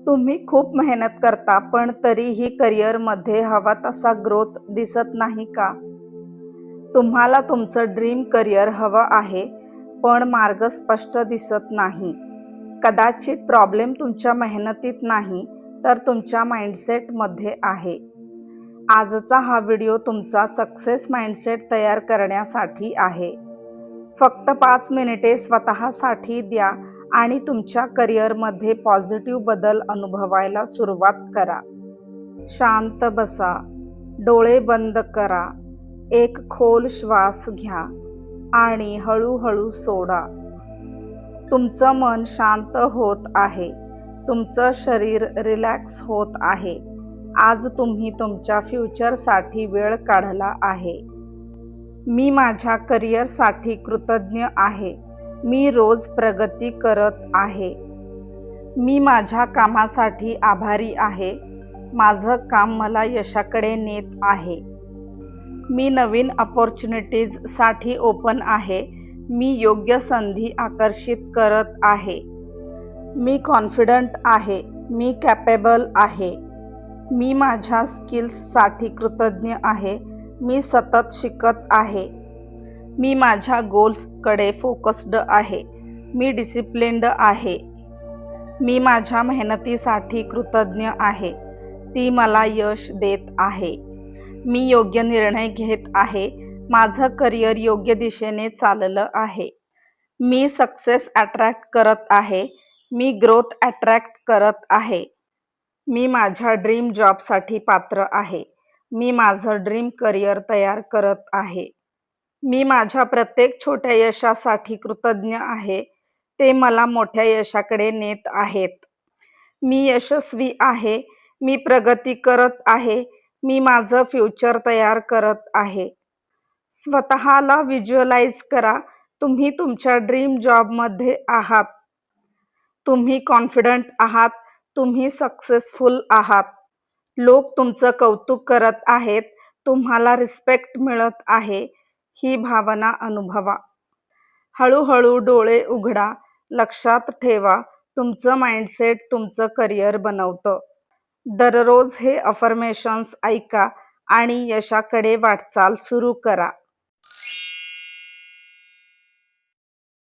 तुम्ही खूप मेहनत करता पण तरीही करिअरमध्ये हवा तसा ग्रोथ दिसत नाही का? तुम्हाला तुमचं ड्रीम करिअर हवं आहे, पण मार्ग स्पष्ट दिसत नाही. कदाचित प्रॉब्लेम तुमच्या मेहनतीत नाही, तर तुमच्या माइंडसेटमध्ये आहे. आजचा हा व्हिडिओ तुमचा सक्सेस माइंडसेट तयार करण्यासाठी आहे. फक्त 5 मिनिटे स्वतःसाठी द्या आणि तुमच्या करिअरमध्ये पॉझिटिव्ह बदल अनुभवायला सुरुवात करा. शांत बसा, डोळे बंद करा, एक खोल श्वास घ्या आणि हळूहळू सोडा. तुमचं मन शांत होत आहे, तुमचं शरीर रिलॅक्स होत आहे. आज तुम्ही तुमच्या फ्युचरसाठी वेळ काढला आहे. मी माझ्या करिअरसाठी कृतज्ञ आहे. मी रोज प्रगती करत आहे. मी माझ्या कामासाठी आभारी आहे. माझं काम मला यशाकडे नेत आहे. मी नवीन अपॉर्च्युनिटीजसाठी ओपन आहे. मी योग्य संधी आकर्षित करत आहे. मी कॉन्फिडंट आहे. मी कॅपेबल आहे. मी माझ्या स्किल्ससाठी कृतज्ञ आहे. मी सतत शिकत आहे. मी माझ्या गोल्सकडे फोकस्ड आहे. मी डिसिप्लिन्ड आहे. मी माझ्या मेहनतीसाठी कृतज्ञ आहे. ती मला यश देत आहे. मी योग्य निर्णय घेत आहे. माझं करिअर योग्य दिशेने चाललं आहे. मी सक्सेस अट्रॅक्ट करत आहे. मी ग्रोथ अट्रॅक्ट करत आहे. मी माझ्या ड्रीम जॉबसाठी पात्र आहे. मी माझं ड्रीम करिअर तयार करत आहे. मी माझ्या प्रत्येक छोट्या यशासाठी कृतज्ञ आहे. ते मला मोठ्या यशाकडे नेत आहेत. मी यशस्वी आहे. मी प्रगती करत आहे. मी माझं फ्युचर तयार करत आहे. स्वतःला व्हिज्युअलाइज करा. तुम्ही तुमच्या ड्रीम जॉबमध्ये आहात. तुम्ही कॉन्फिडंट आहात. तुम्ही सक्सेसफुल आहात. लोक तुमचं कौतुक करत आहेत. तुम्हाला रिस्पेक्ट मिळत आहे. ही भावना अनुभवा. हळूहळू डोळे उघडा. लक्षात ठेवा, तुमचं माइंडसेट तुमचं करिअर बनवतं. दररोज हे अफर्मेशन्स ऐका आणि यशाकडे वाटचाल सुरू करा.